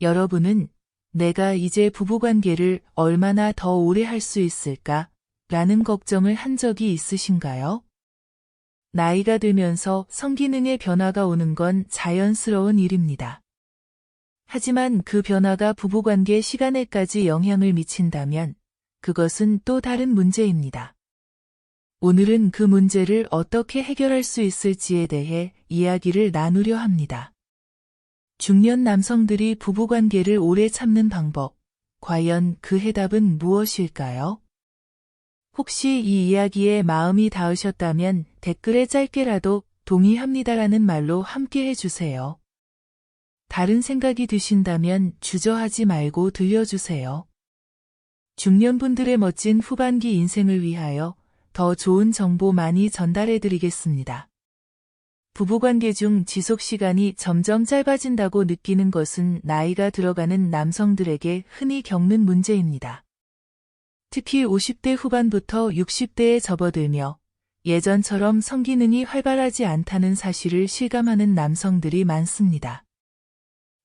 여러분은 내가 이제 부부관계를 얼마나 더 오래 할 수 있을까? 라는 걱정을 한 적이 있으신가요? 나이가 들면서 성기능의 변화가 오는 건 자연스러운 일입니다. 하지만 그 변화가 부부관계 시간에까지 영향을 미친다면 그것은 또 다른 문제입니다. 오늘은 그 문제를 어떻게 해결할 수 있을지에 대해 이야기를 나누려 합니다. 중년 남성들이 부부관계를 오래 참는 방법, 과연 그 해답은 무엇일까요? 혹시 이 이야기에 마음이 닿으셨다면 댓글에 짧게라도 동의합니다라는 말로 함께 해주세요. 다른 생각이 드신다면 주저하지 말고 들려주세요. 중년분들의 멋진 후반기 인생을 위하여 더 좋은 정보 많이 전달해드리겠습니다. 부부관계 중 지속시간이 점점 짧아진다고 느끼는 것은 나이가 들어가는 남성들에게 흔히 겪는 문제입니다. 특히 50대 후반부터 60대에 접어들며 예전처럼 성기능이 활발하지 않다는 사실을 실감하는 남성들이 많습니다.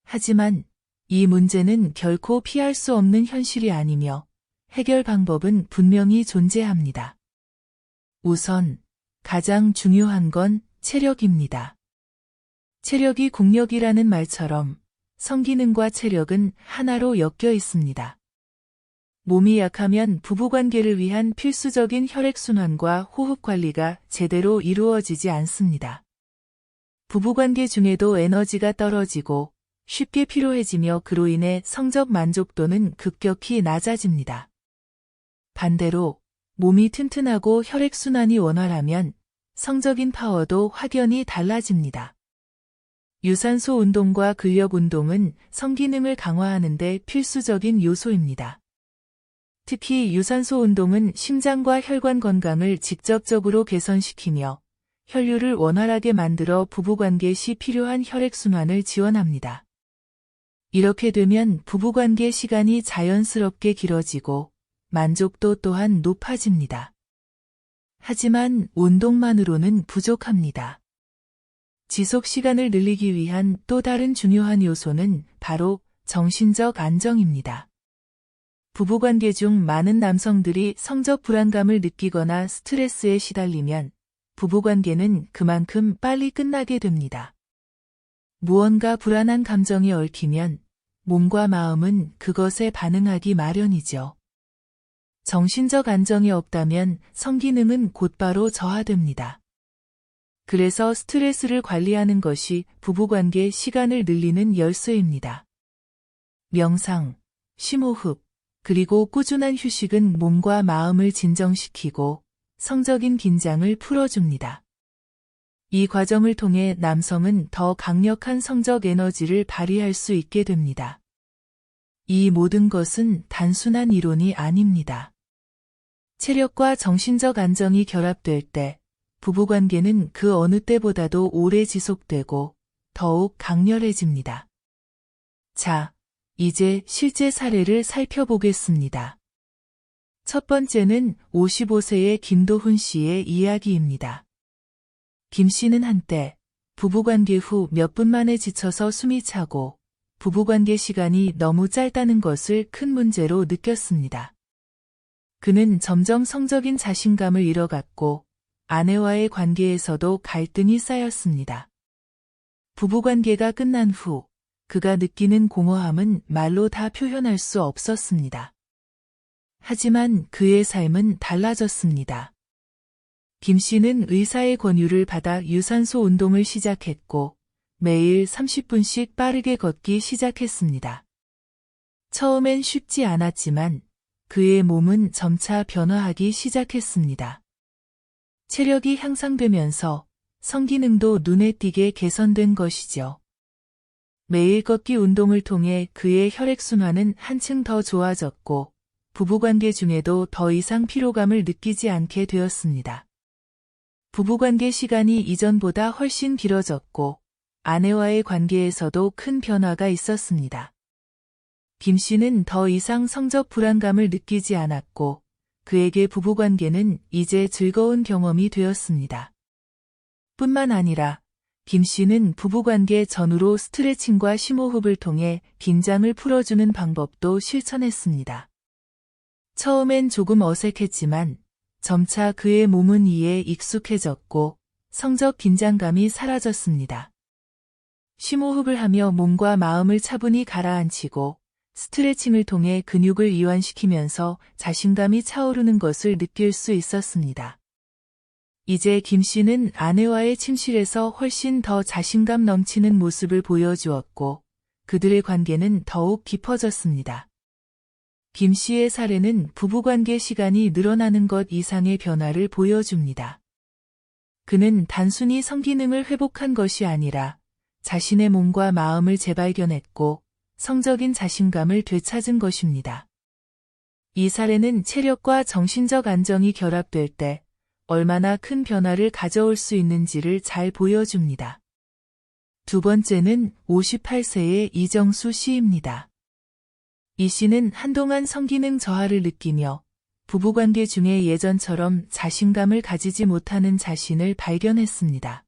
하지만 이 문제는 결코 피할 수 없는 현실이 아니며 해결 방법은 분명히 존재합니다. 우선 가장 중요한 건 체력입니다. 체력이 국력이라는 말처럼 성기능과 체력은 하나로 엮여 있습니다. 몸이 약하면 부부관계를 위한 필수적인 혈액순환과 호흡 관리가 제대로 이루어지지 않습니다. 부부관계 중에도 에너지가 떨어지고 쉽게 피로해지며 그로 인해 성적 만족도는 급격히 낮아집니다. 반대로 몸이 튼튼하고 혈액순환이 원활하면 성적인 파워도 확연히 달라집니다. 유산소 운동과 근력 운동은 성기능을 강화하는 데 필수적인 요소입니다. 특히 유산소 운동은 심장과 혈관 건강을 직접적으로 개선시키며 혈류를 원활하게 만들어 부부관계 시 필요한 혈액순환을 지원합니다. 이렇게 되면 부부관계 시간이 자연스럽게 길어지고 만족도 또한 높아집니다. 하지만 운동만으로는 부족합니다. 지속 시간을 늘리기 위한 또 다른 중요한 요소는 바로 정신적 안정입니다. 부부관계 중 많은 남성들이 성적 불안감을 느끼거나 스트레스에 시달리면 부부관계는 그만큼 빨리 끝나게 됩니다. 무언가 불안한 감정이 얽히면 몸과 마음은 그것에 반응하기 마련이죠. 정신적 안정이 없다면 성기능은 곧바로 저하됩니다. 그래서 스트레스를 관리하는 것이 부부관계 시간을 늘리는 열쇠입니다. 명상, 심호흡, 그리고 꾸준한 휴식은 몸과 마음을 진정시키고 성적인 긴장을 풀어줍니다. 이 과정을 통해 남성은 더 강력한 성적 에너지를 발휘할 수 있게 됩니다. 이 모든 것은 단순한 이론이 아닙니다. 체력과 정신적 안정이 결합될 때 부부관계는 그 어느 때보다도 오래 지속되고 더욱 강렬해집니다. 자, 이제 실제 사례를 살펴보겠습니다. 첫 번째는 55세의 김도훈 씨의 이야기입니다. 김 씨는 한때 부부관계 후 몇 분 만에 지쳐서 숨이 차고 부부관계 시간이 너무 짧다는 것을 큰 문제로 느꼈습니다. 그는 점점 성적인 자신감을 잃어갔고 아내와의 관계에서도 갈등이 쌓였습니다. 부부관계가 끝난 후 그가 느끼는 공허함은 말로 다 표현할 수 없었습니다. 하지만 그의 삶은 달라졌습니다. 김 씨는 의사의 권유를 받아 유산소 운동을 시작했고 매일 30분씩 빠르게 걷기 시작했습니다. 처음엔 쉽지 않았지만 그의 몸은 점차 변화하기 시작했습니다. 체력이 향상되면서 성기능도 눈에 띄게 개선된 것이죠. 매일 걷기 운동을 통해 그의 혈액순환은 한층 더 좋아졌고 부부관계 중에도 더 이상 피로감을 느끼지 않게 되었습니다. 부부관계 시간이 이전보다 훨씬 길어졌고 아내와의 관계에서도 큰 변화가 있었습니다. 김 씨는 더 이상 성적 불안감을 느끼지 않았고 그에게 부부관계는 이제 즐거운 경험이 되었습니다. 뿐만 아니라 김 씨는 부부관계 전후로 스트레칭과 심호흡을 통해 긴장을 풀어주는 방법도 실천했습니다. 처음엔 조금 어색했지만 점차 그의 몸은 이에 익숙해졌고 성적 긴장감이 사라졌습니다. 심호흡을 하며 몸과 마음을 차분히 가라앉히고 스트레칭을 통해 근육을 이완시키면서 자신감이 차오르는 것을 느낄 수 있었습니다. 이제 김 씨는 아내와의 침실에서 훨씬 더 자신감 넘치는 모습을 보여주었고 그들의 관계는 더욱 깊어졌습니다. 김 씨의 사례는 부부관계 시간이 늘어나는 것 이상의 변화를 보여줍니다. 그는 단순히 성기능을 회복한 것이 아니라 자신의 몸과 마음을 재발견했고 성적인 자신감을 되찾은 것입니다. 이 사례는 체력과 정신적 안정이 결합될 때 얼마나 큰 변화를 가져올 수 있는지를 잘 보여줍니다. 두 번째는 58세의 이정수 씨입니다. 이 씨는 한동안 성기능 저하를 느끼며 부부관계 중에 예전처럼 자신감을 가지지 못하는 자신을 발견했습니다.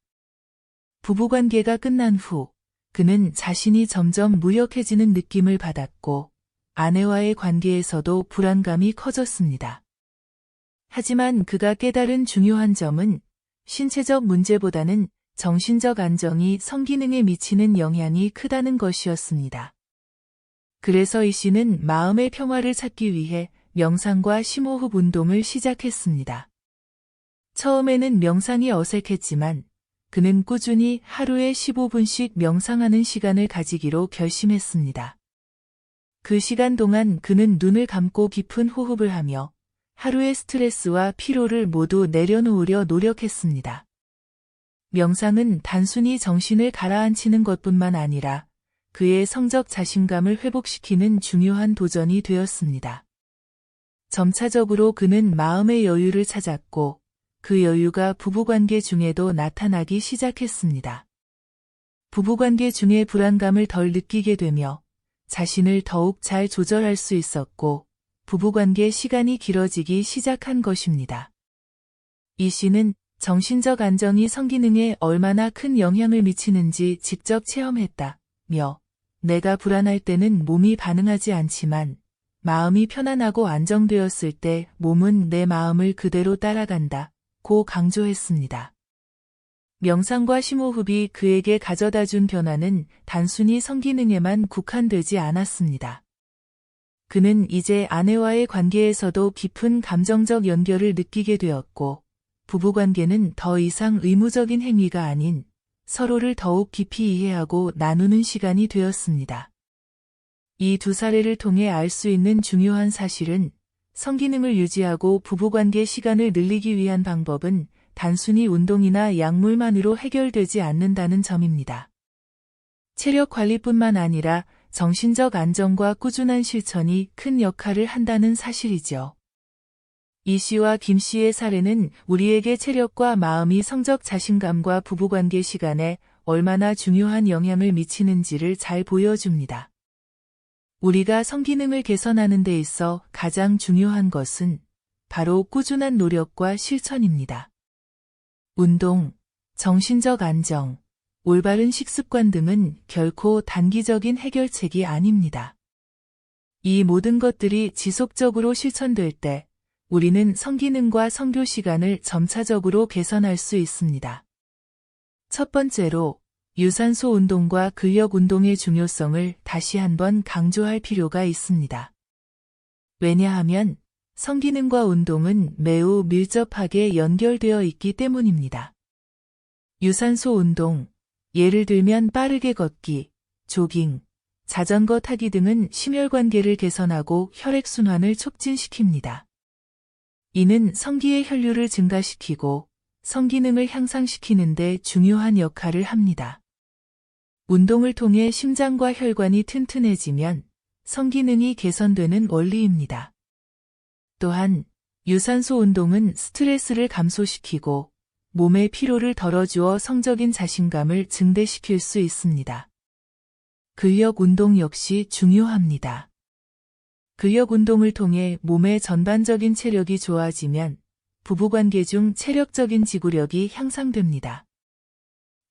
부부관계가 끝난 후 그는 자신이 점점 무력해지는 느낌을 받았고 아내와의 관계에서도 불안감이 커졌습니다. 하지만 그가 깨달은 중요한 점은 신체적 문제보다는 정신적 안정이 성기능에 미치는 영향이 크다는 것이었습니다. 그래서 이 씨는 마음의 평화를 찾기 위해 명상과 심호흡 운동을 시작했습니다. 처음에는 명상이 어색했지만 그는 꾸준히 하루에 15분씩 명상하는 시간을 가지기로 결심했습니다. 그 시간 동안 그는 눈을 감고 깊은 호흡을 하며 하루의 스트레스와 피로를 모두 내려놓으려 노력했습니다. 명상은 단순히 정신을 가라앉히는 것뿐만 아니라 그의 성적 자신감을 회복시키는 중요한 도전이 되었습니다. 점차적으로 그는 마음의 여유를 찾았고 그 여유가 부부관계 중에도 나타나기 시작했습니다. 부부관계 중에 불안감을 덜 느끼게 되며 자신을 더욱 잘 조절할 수 있었고 부부관계 시간이 길어지기 시작한 것입니다. 이 씨는 정신적 안정이 성기능에 얼마나 큰 영향을 미치는지 직접 체험했다며 내가 불안할 때는 몸이 반응하지 않지만 마음이 편안하고 안정되었을 때 몸은 내 마음을 그대로 따라간다고 강조했습니다. 명상과 심호흡이 그에게 가져다준 변화는 단순히 성기능에만 국한되지 않았습니다. 그는 이제 아내와의 관계에서도 깊은 감정적 연결을 느끼게 되었고 부부관계는 더 이상 의무적인 행위가 아닌 서로를 더욱 깊이 이해하고 나누는 시간이 되었습니다. 이 두 사례를 통해 알 수 있는 중요한 사실은 성기능을 유지하고 부부관계 시간을 늘리기 위한 방법은 단순히 운동이나 약물만으로 해결되지 않는다는 점입니다. 체력 관리뿐만 아니라 정신적 안정과 꾸준한 실천이 큰 역할을 한다는 사실이죠. 이 씨와 김 씨의 사례는 우리에게 체력과 마음이 성적 자신감과 부부관계 시간에 얼마나 중요한 영향을 미치는지를 잘 보여줍니다. 우리가 성기능을 개선하는 데 있어 가장 중요한 것은 바로 꾸준한 노력과 실천입니다. 운동, 정신적 안정, 올바른 식습관 등은 결코 단기적인 해결책이 아닙니다. 이 모든 것들이 지속적으로 실천될 때 우리는 성기능과 성교 시간을 점차적으로 개선할 수 있습니다. 첫 번째로 유산소 운동과 근력 운동의 중요성을 다시 한번 강조할 필요가 있습니다. 왜냐하면 성기능과 운동은 매우 밀접하게 연결되어 있기 때문입니다. 유산소 운동, 예를 들면 빠르게 걷기, 조깅, 자전거 타기 등은 심혈관계를 개선하고 혈액순환을 촉진시킵니다. 이는 성기의 혈류를 증가시키고 성기능을 향상시키는 데 중요한 역할을 합니다. 운동을 통해 심장과 혈관이 튼튼해지면 성기능이 개선되는 원리입니다. 또한 유산소 운동은 스트레스를 감소시키고 몸의 피로를 덜어주어 성적인 자신감을 증대시킬 수 있습니다. 근력 운동 역시 중요합니다. 근력 운동을 통해 몸의 전반적인 체력이 좋아지면 부부관계 중 체력적인 지구력이 향상됩니다.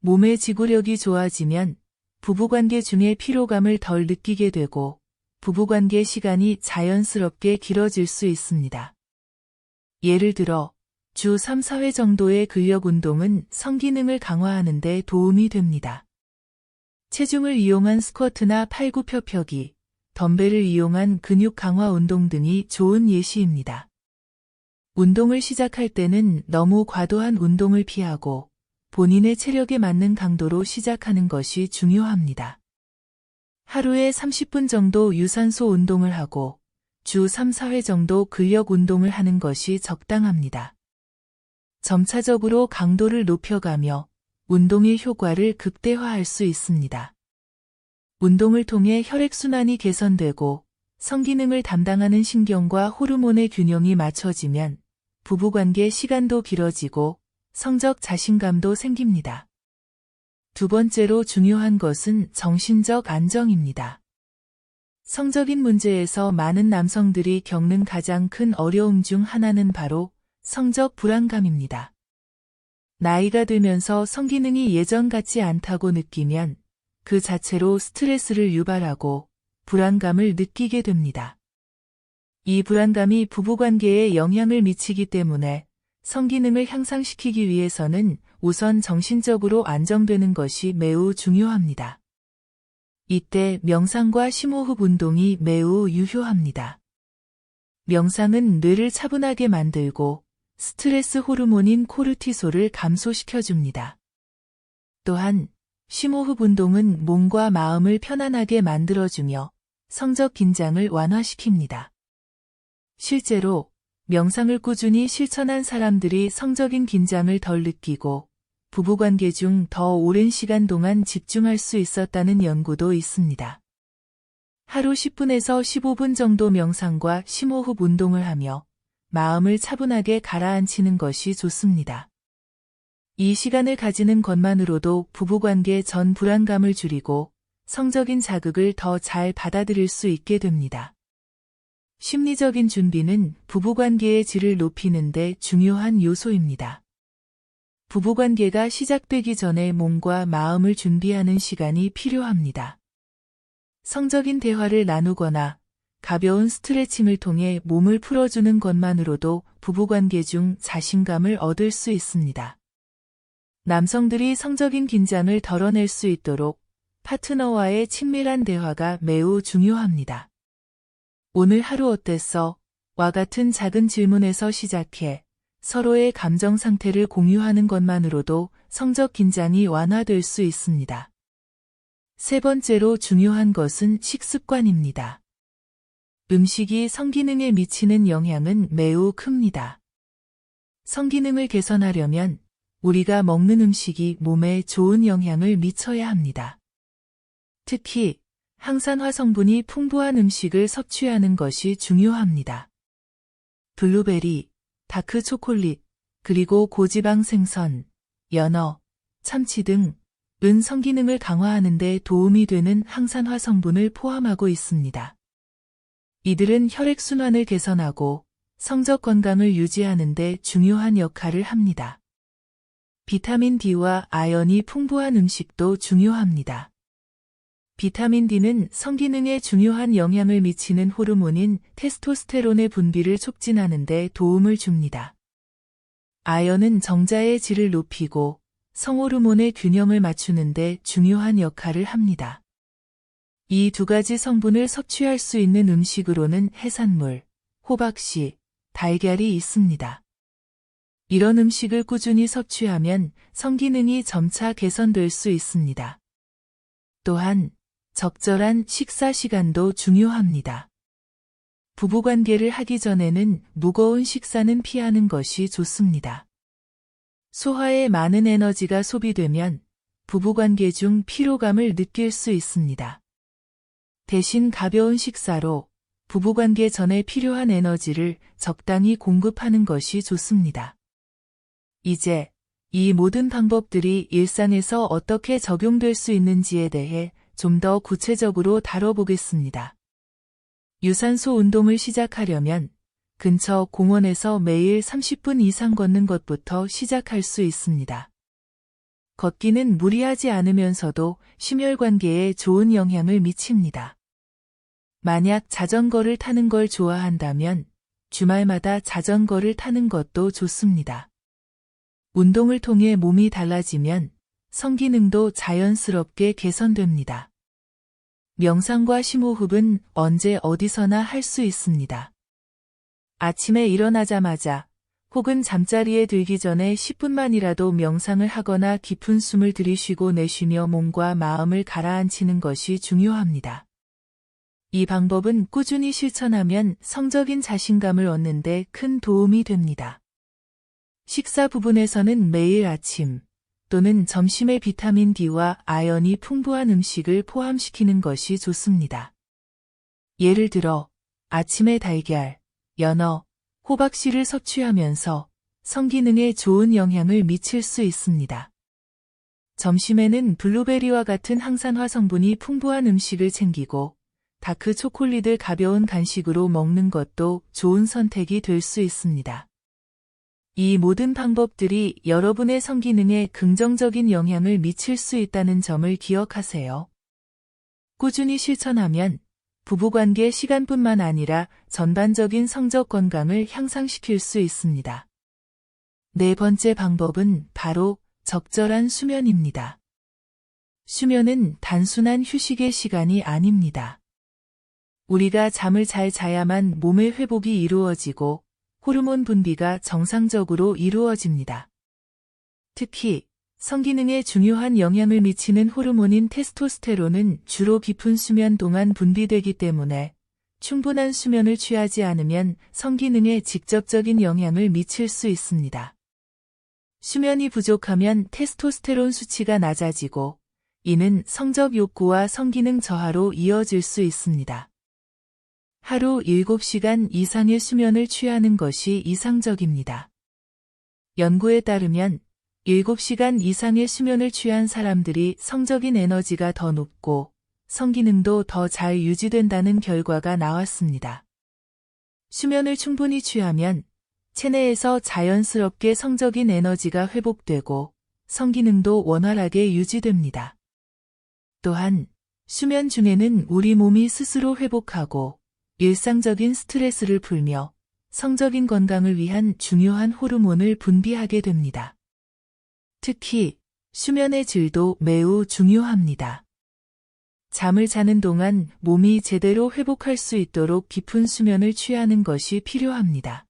몸의 지구력이 좋아지면 부부관계 중에 피로감을 덜 느끼게 되고 부부관계 시간이 자연스럽게 길어질 수 있습니다. 예를 들어 주 3, 4회 정도의 근력 운동은 성기능을 강화하는 데 도움이 됩니다. 체중을 이용한 스쿼트나 팔굽혀펴기, 덤벨을 이용한 근육 강화 운동 등이 좋은 예시입니다. 운동을 시작할 때는 너무 과도한 운동을 피하고 본인의 체력에 맞는 강도로 시작하는 것이 중요합니다. 하루에 30분 정도 유산소 운동을 하고 주 3, 4회 정도 근력 운동을 하는 것이 적당합니다. 점차적으로 강도를 높여가며 운동의 효과를 극대화할 수 있습니다. 운동을 통해 혈액순환이 개선되고 성기능을 담당하는 신경과 호르몬의 균형이 맞춰지면 부부관계 시간도 길어지고 성적 자신감도 생깁니다. 두 번째로 중요한 것은 정신적 안정입니다. 성적인 문제에서 많은 남성들이 겪는 가장 큰 어려움 중 하나는 바로 성적 불안감입니다. 나이가 들면서 성기능이 예전 같지 않다고 느끼면 그 자체로 스트레스를 유발하고 불안감을 느끼게 됩니다. 이 불안감이 부부관계에 영향을 미치기 때문에 성기능을 향상시키기 위해서는 우선 정신적으로 안정되는 것이 매우 중요합니다. 이때 명상과 심호흡 운동이 매우 유효합니다. 명상은 뇌를 차분하게 만들고 스트레스 호르몬인 코르티솔을 감소시켜줍니다. 또한 심호흡 운동은 몸과 마음을 편안하게 만들어주며 성적 긴장을 완화시킵니다. 실제로 명상을 꾸준히 실천한 사람들이 성적인 긴장을 덜 느끼고 부부관계 중 더 오랜 시간 동안 집중할 수 있었다는 연구도 있습니다. 하루 10분에서 15분 정도 명상과 심호흡 운동을 하며 마음을 차분하게 가라앉히는 것이 좋습니다. 이 시간을 가지는 것만으로도 부부관계 전 불안감을 줄이고 성적인 자극을 더 잘 받아들일 수 있게 됩니다. 심리적인 준비는 부부관계의 질을 높이는 데 중요한 요소입니다. 부부관계가 시작되기 전에 몸과 마음을 준비하는 시간이 필요합니다. 성적인 대화를 나누거나 가벼운 스트레칭을 통해 몸을 풀어주는 것만으로도 부부관계 중 자신감을 얻을 수 있습니다. 남성들이 성적인 긴장을 덜어낼 수 있도록 파트너와의 친밀한 대화가 매우 중요합니다. 오늘 하루 어땠어? 와 같은 작은 질문에서 시작해 서로의 감정 상태를 공유하는 것만으로도 성적 긴장이 완화될 수 있습니다. 세 번째로 중요한 것은 식습관입니다. 음식이 성기능에 미치는 영향은 매우 큽니다. 성기능을 개선하려면 우리가 먹는 음식이 몸에 좋은 영향을 미쳐야 합니다. 특히 항산화 성분이 풍부한 음식을 섭취하는 것이 중요합니다. 블루베리, 다크 초콜릿, 그리고 고지방 생선, 연어, 참치 등은 성기능을 강화하는 데 도움이 되는 항산화 성분을 포함하고 있습니다. 이들은 혈액순환을 개선하고 성적 건강을 유지하는 데 중요한 역할을 합니다. 비타민 D와 아연이 풍부한 음식도 중요합니다. 비타민 D는 성기능에 중요한 영향을 미치는 호르몬인 테스토스테론의 분비를 촉진하는 데 도움을 줍니다. 아연은 정자의 질을 높이고 성호르몬의 균형을 맞추는 데 중요한 역할을 합니다. 이 두 가지 성분을 섭취할 수 있는 음식으로는 해산물, 호박씨, 달걀이 있습니다. 이런 음식을 꾸준히 섭취하면 성기능이 점차 개선될 수 있습니다. 또한 적절한 식사 시간도 중요합니다. 부부관계를 하기 전에는 무거운 식사는 피하는 것이 좋습니다. 소화에 많은 에너지가 소비되면 부부관계 중 피로감을 느낄 수 있습니다. 대신 가벼운 식사로 부부관계 전에 필요한 에너지를 적당히 공급하는 것이 좋습니다. 이제 이 모든 방법들이 일상에서 어떻게 적용될 수 있는지에 대해 좀 더 구체적으로 다뤄보겠습니다. 유산소 운동을 시작하려면 근처 공원에서 매일 30분 이상 걷는 것부터 시작할 수 있습니다. 걷기는 무리하지 않으면서도 심혈관계에 좋은 영향을 미칩니다. 만약 자전거를 타는 걸 좋아한다면 주말마다 자전거를 타는 것도 좋습니다. 운동을 통해 몸이 달라지면 성기능도 자연스럽게 개선됩니다. 명상과 심호흡은 언제 어디서나 할 수 있습니다. 아침에 일어나자마자 혹은 잠자리에 들기 전에 10분만이라도 명상을 하거나 깊은 숨을 들이쉬고 내쉬며 몸과 마음을 가라앉히는 것이 중요합니다. 이 방법은 꾸준히 실천하면 성적인 자신감을 얻는 데 큰 도움이 됩니다. 식사 부분에서는 매일 아침 또는 점심에 비타민 D와 아연이 풍부한 음식을 포함시키는 것이 좋습니다. 예를 들어 아침에 달걀, 연어, 호박씨를 섭취하면서 성기능에 좋은 영향을 미칠 수 있습니다. 점심에는 블루베리와 같은 항산화 성분이 풍부한 음식을 챙기고 다크 초콜릿을 가벼운 간식으로 먹는 것도 좋은 선택이 될 수 있습니다. 이 모든 방법들이 여러분의 성기능에 긍정적인 영향을 미칠 수 있다는 점을 기억하세요. 꾸준히 실천하면 부부관계 시간뿐만 아니라 전반적인 성적 건강을 향상시킬 수 있습니다. 네 번째 방법은 바로 적절한 수면입니다. 수면은 단순한 휴식의 시간이 아닙니다. 우리가 잠을 잘 자야만 몸의 회복이 이루어지고 호르몬 분비가 정상적으로 이루어집니다. 특히 성기능에 중요한 영향을 미치는 호르몬인 테스토스테론은 주로 깊은 수면 동안 분비되기 때문에 충분한 수면을 취하지 않으면 성기능에 직접적인 영향을 미칠 수 있습니다. 수면이 부족하면 테스토스테론 수치가 낮아지고 이는 성적 욕구와 성기능 저하로 이어질 수 있습니다. 하루 7시간 이상의 수면을 취하는 것이 이상적입니다. 연구에 따르면 7시간 이상의 수면을 취한 사람들이 성적인 에너지가 더 높고 성기능도 더 잘 유지된다는 결과가 나왔습니다. 수면을 충분히 취하면 체내에서 자연스럽게 성적인 에너지가 회복되고 성기능도 원활하게 유지됩니다. 또한 수면 중에는 우리 몸이 스스로 회복하고 일상적인 스트레스를 풀며 성적인 건강을 위한 중요한 호르몬을 분비하게 됩니다. 특히 수면의 질도 매우 중요합니다. 잠을 자는 동안 몸이 제대로 회복할 수 있도록 깊은 수면을 취하는 것이 필요합니다.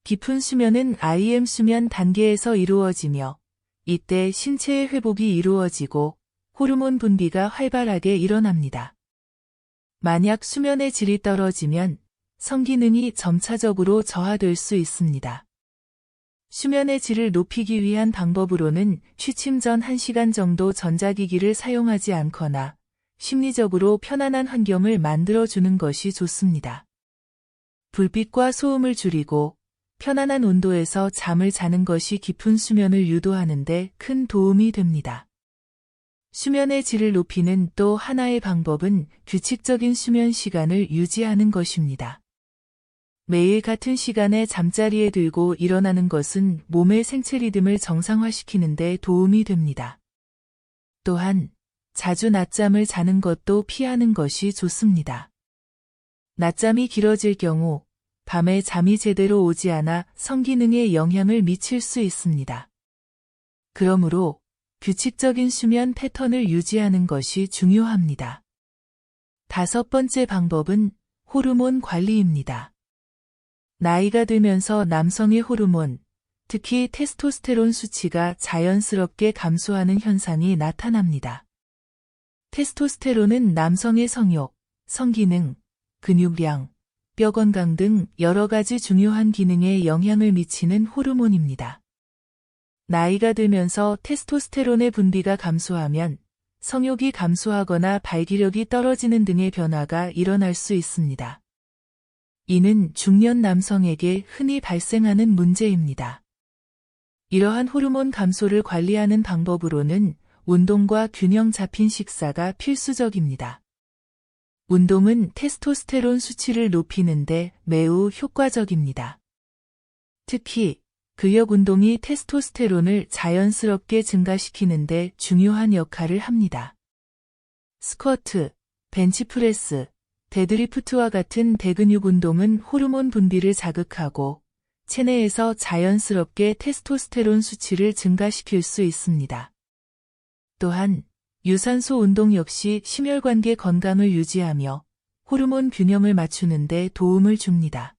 깊은 수면은 REM 수면 단계에서 이루어지며 이때 신체의 회복이 이루어지고 호르몬 분비가 활발하게 일어납니다. 만약 수면의 질이 떨어지면 성기능이 점차적으로 저하될 수 있습니다. 수면의 질을 높이기 위한 방법으로는 취침 전 1시간 정도 전자기기를 사용하지 않거나 심리적으로 편안한 환경을 만들어주는 것이 좋습니다. 불빛과 소음을 줄이고 편안한 온도에서 잠을 자는 것이 깊은 수면을 유도하는 데 큰 도움이 됩니다. 수면의 질을 높이는 또 하나의 방법은 규칙적인 수면 시간을 유지하는 것입니다. 매일 같은 시간에 잠자리에 들고 일어나는 것은 몸의 생체 리듬을 정상화시키는 데 도움이 됩니다. 또한 자주 낮잠을 자는 것도 피하는 것이 좋습니다. 낮잠이 길어질 경우 밤에 잠이 제대로 오지 않아 성기능에 영향을 미칠 수 있습니다. 그러므로 규칙적인 수면 패턴을 유지하는 것이 중요합니다. 다섯 번째 방법은 호르몬 관리입니다. 나이가 들면서 남성의 호르몬, 특히 테스토스테론 수치가 자연스럽게 감소하는 현상이 나타납니다. 테스토스테론은 남성의 성욕, 성기능, 근육량, 뼈 건강 등 여러 가지 중요한 기능에 영향을 미치는 호르몬입니다. 나이가 들면서 테스토스테론의 분비가 감소하면 성욕이 감소하거나 발기력이 떨어지는 등의 변화가 일어날 수 있습니다. 이는 중년 남성에게 흔히 발생하는 문제입니다. 이러한 호르몬 감소를 관리하는 방법으로는 운동과 균형 잡힌 식사가 필수적입니다. 운동은 테스토스테론 수치를 높이는 데 매우 효과적입니다. 특히 근력 운동이 테스토스테론을 자연스럽게 증가시키는데 중요한 역할을 합니다. 스쿼트, 벤치프레스, 데드리프트와 같은 대근육 운동은 호르몬 분비를 자극하고 체내에서 자연스럽게 테스토스테론 수치를 증가시킬 수 있습니다. 또한 유산소 운동 역시 심혈관계 건강을 유지하며 호르몬 균형을 맞추는 데 도움을 줍니다.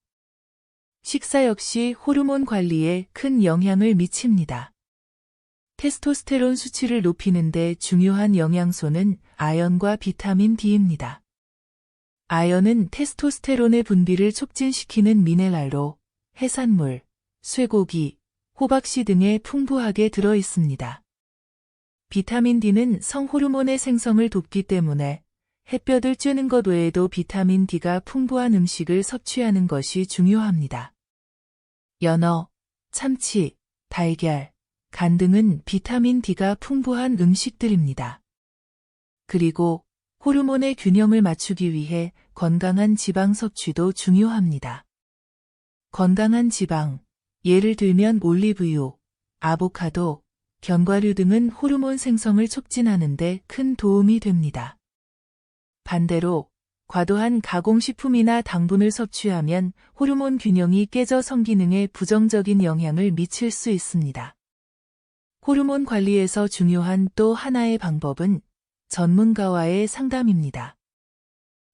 식사 역시 호르몬 관리에 큰 영향을 미칩니다. 테스토스테론 수치를 높이는 데 중요한 영양소는 아연과 비타민 D입니다. 아연은 테스토스테론의 분비를 촉진시키는 미네랄로 해산물, 쇠고기, 호박씨 등에 풍부하게 들어 있습니다. 비타민 D는 성호르몬의 생성을 돕기 때문에 햇볕을 쬐는 것 외에도 비타민 D가 풍부한 음식을 섭취하는 것이 중요합니다. 연어, 참치, 달걀, 간 등은 비타민 D가 풍부한 음식들입니다. 그리고 호르몬의 균형을 맞추기 위해 건강한 지방 섭취도 중요합니다. 건강한 지방, 예를 들면 올리브유, 아보카도, 견과류 등은 호르몬 생성을 촉진하는 데 큰 도움이 됩니다. 반대로 과도한 가공식품이나 당분을 섭취하면 호르몬 균형이 깨져 성기능에 부정적인 영향을 미칠 수 있습니다. 호르몬 관리에서 중요한 또 하나의 방법은 전문가와의 상담입니다.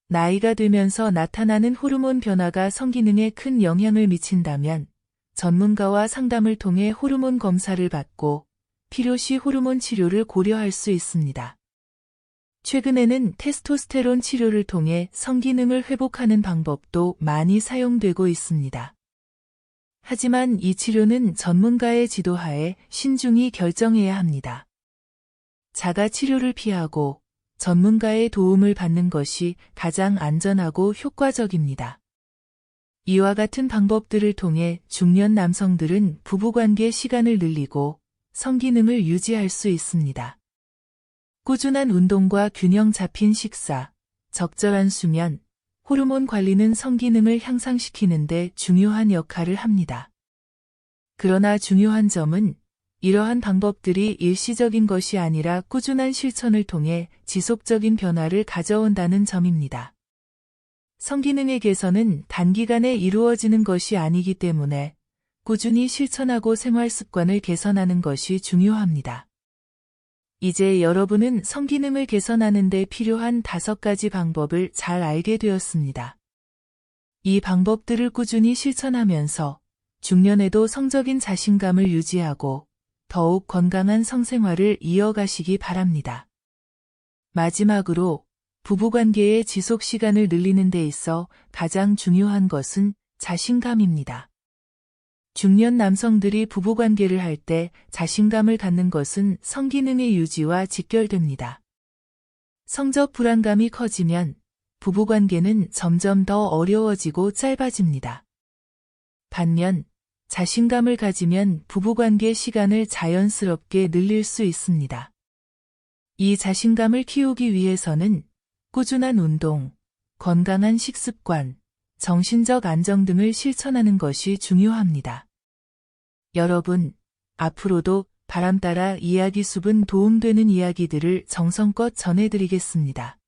나이가 들면서 나타나는 호르몬 변화가 성기능에 큰 영향을 미친다면 전문가와 상담을 통해 호르몬 검사를 받고 필요시 호르몬 치료를 고려할 수 있습니다. 최근에는 테스토스테론 치료를 통해 성기능을 회복하는 방법도 많이 사용되고 있습니다. 하지만 이 치료는 전문가의 지도하에 신중히 결정해야 합니다. 자가 치료를 피하고 전문가의 도움을 받는 것이 가장 안전하고 효과적입니다. 이와 같은 방법들을 통해 중년 남성들은 부부관계 시간을 늘리고 성기능을 유지할 수 있습니다. 꾸준한 운동과 균형 잡힌 식사, 적절한 수면, 호르몬 관리는 성기능을 향상시키는 데 중요한 역할을 합니다. 그러나 중요한 점은 이러한 방법들이 일시적인 것이 아니라 꾸준한 실천을 통해 지속적인 변화를 가져온다는 점입니다. 성기능의 개선은 단기간에 이루어지는 것이 아니기 때문에 꾸준히 실천하고 생활 습관을 개선하는 것이 중요합니다. 이제 여러분은 성기능을 개선하는 데 필요한 5가지 방법을 잘 알게 되었습니다. 이 방법들을 꾸준히 실천하면서 중년에도 성적인 자신감을 유지하고 더욱 건강한 성생활을 이어가시기 바랍니다. 마지막으로 부부관계의 지속 시간을 늘리는 데 있어 가장 중요한 것은 자신감입니다. 중년 남성들이 부부관계를 할 때 자신감을 갖는 것은 성기능의 유지와 직결됩니다. 성적 불안감이 커지면 부부관계는 점점 더 어려워지고 짧아집니다. 반면 자신감을 가지면 부부관계 시간을 자연스럽게 늘릴 수 있습니다. 이 자신감을 키우기 위해서는 꾸준한 운동, 건강한 식습관, 정신적 안정 등을 실천하는 것이 중요합니다. 여러분, 앞으로도 바람따라 이야기 숲은 도움되는 이야기들을 정성껏 전해드리겠습니다.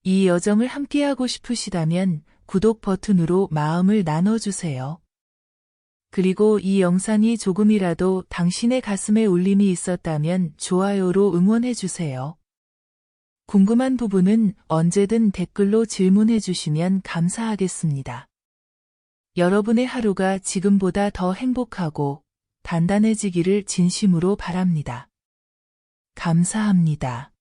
이 여정을 함께하고 싶으시다면 구독 버튼으로 마음을 나눠주세요. 그리고 이 영상이 조금이라도 당신의 가슴에 울림이 있었다면 좋아요로 응원해주세요. 궁금한 부분은 언제든 댓글로 질문해 주시면 감사하겠습니다. 여러분의 하루가 지금보다 더 행복하고 단단해지기를 진심으로 바랍니다. 감사합니다.